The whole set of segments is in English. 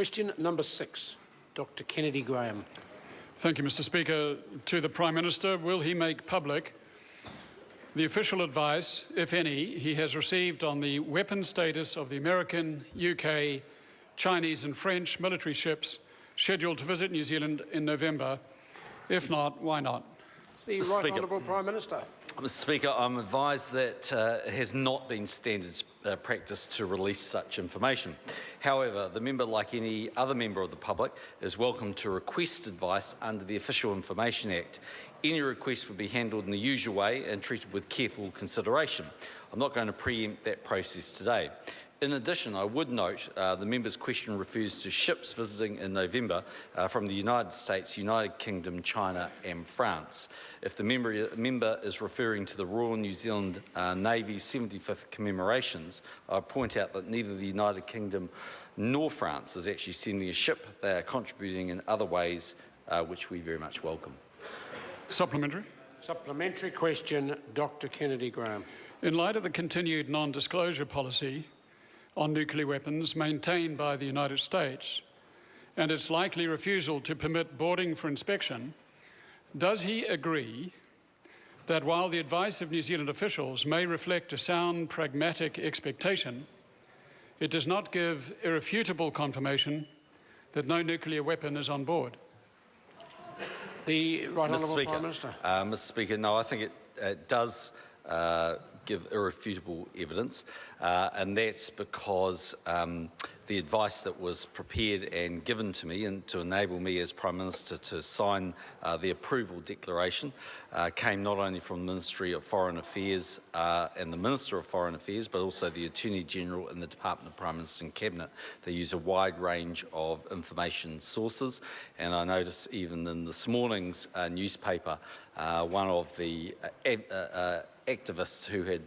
Question number 6, Dr. Kennedy Graham. Thank you, Mr. Speaker. To the Prime Minister, will he make public the official advice, if any, he has received on the weapons status of the American, UK, Chinese and French military ships scheduled to visit New Zealand in November? If not, why not? The Right Honourable Prime Minister. Mr. Speaker, I'm advised that it has not been standard practice to release such information. However, the member, like any other member of the public, is welcome to request advice under the Official Information Act. Any request would be handled in the usual way and treated with careful consideration. I'm not going to preempt that process today. In addition, I would note the member's question refers to ships visiting in November from the United States, United Kingdom, China and France. If the member is referring to the Royal New Zealand Navy's 75th commemorations, I point out that neither the United Kingdom nor France is actually sending a ship. They are contributing in other ways, which we very much welcome. Supplementary. Supplementary question, Dr. Kennedy Graham. In light of the continued non-disclosure policy on nuclear weapons maintained by the United States and its likely refusal to permit boarding for inspection, does he agree that while the advice of New Zealand officials may reflect a sound pragmatic expectation, it does not give irrefutable confirmation that no nuclear weapon is on board? The Right Honourable Prime Minister. Mr. Speaker, no, I think it does give irrefutable evidence, and that's because the advice that was prepared and given to me and to enable me as Prime Minister to sign the approval declaration came not only from the Ministry of Foreign Affairs and the Minister of Foreign Affairs, but also the Attorney General and the Department of Prime Minister and Cabinet. They use a wide range of information sources, and I notice even in this morning's newspaper, one of the activists who had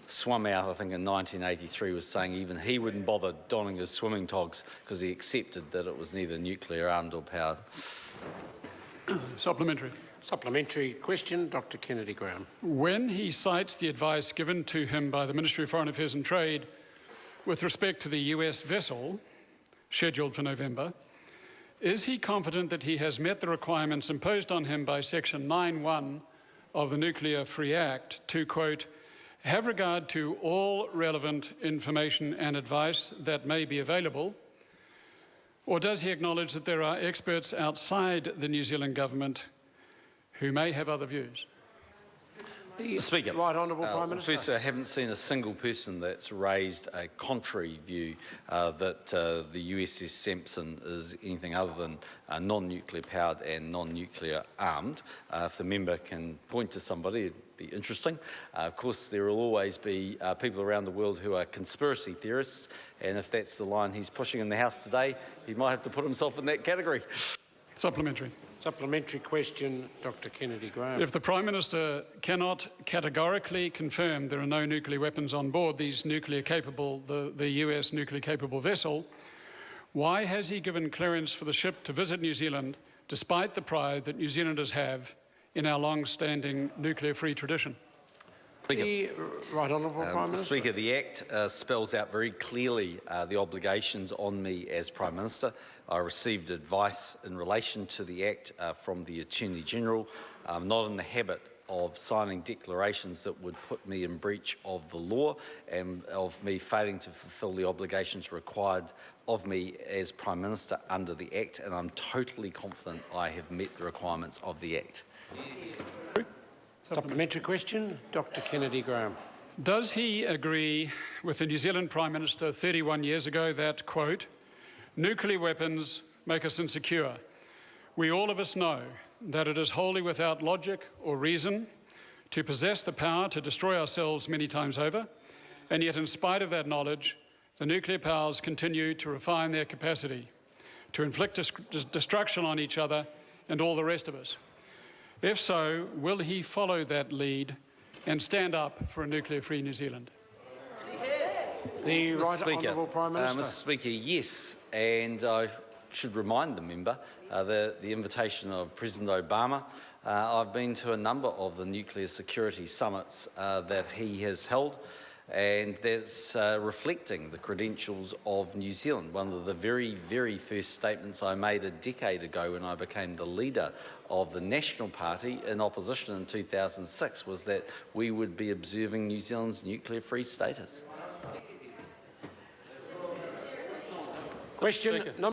swum out, I think in 1983, was saying even he wouldn't bother donning his swimming togs because he accepted that it was neither nuclear armed or powered. Supplementary. Supplementary question, Dr. Kennedy Graham. When he cites the advice given to him by the Ministry of Foreign Affairs and Trade with respect to the US vessel scheduled for November, is he confident that he has met the requirements imposed on him by Section 9(1) of the Nuclear Free Act to, quote, have regard to all relevant information and advice that may be available? Or does he acknowledge that there are experts outside the New Zealand government who may have other views? The Speaker, Right Honourable Prime Minister. First, I haven't seen a single person that's raised a contrary view that the USS Sampson is anything other than non-nuclear powered and non-nuclear armed. If the member can point to somebody, it'd be interesting. Of course, there will always be people around the world who are conspiracy theorists, and if that's the line he's pushing in the House today, he might have to put himself in that category. Supplementary. Supplementary question, Dr. Kennedy Graham. If the Prime Minister cannot categorically confirm there are no nuclear weapons on board these the US nuclear-capable vessel, why has he given clearance for the ship to visit New Zealand despite the pride that New Zealanders have in our long-standing nuclear-free tradition? The Right Honourable Prime Minister. Speaker, the Act spells out very clearly the obligations on me as Prime Minister. I received advice in relation to the Act from the Attorney General. I'm not in the habit of signing declarations that would put me in breach of the law and of me failing to fulfil the obligations required of me as Prime Minister under the Act, and I'm totally confident I have met the requirements of the Act. Supplementary question, Dr. Kennedy Graham. Does he agree with the New Zealand Prime Minister 31 years ago that, quote, nuclear weapons make us insecure? We all of us know that it is wholly without logic or reason to possess the power to destroy ourselves many times over, and yet in spite of that knowledge, the nuclear powers continue to refine their capacity to inflict destruction on each other and all the rest of us. If so, will he follow that lead and stand up for a nuclear-free New Zealand? The Right Honourable Prime Minister. Mr. Speaker, yes, and I should remind the member the invitation of President Obama. I've been to a number of the nuclear security summits that he has held, and that's reflecting the credentials of New Zealand. One of the very, very first statements I made a decade ago when I became the leader of the National Party in opposition in 2006 was that we would be observing New Zealand's nuclear-free status. Question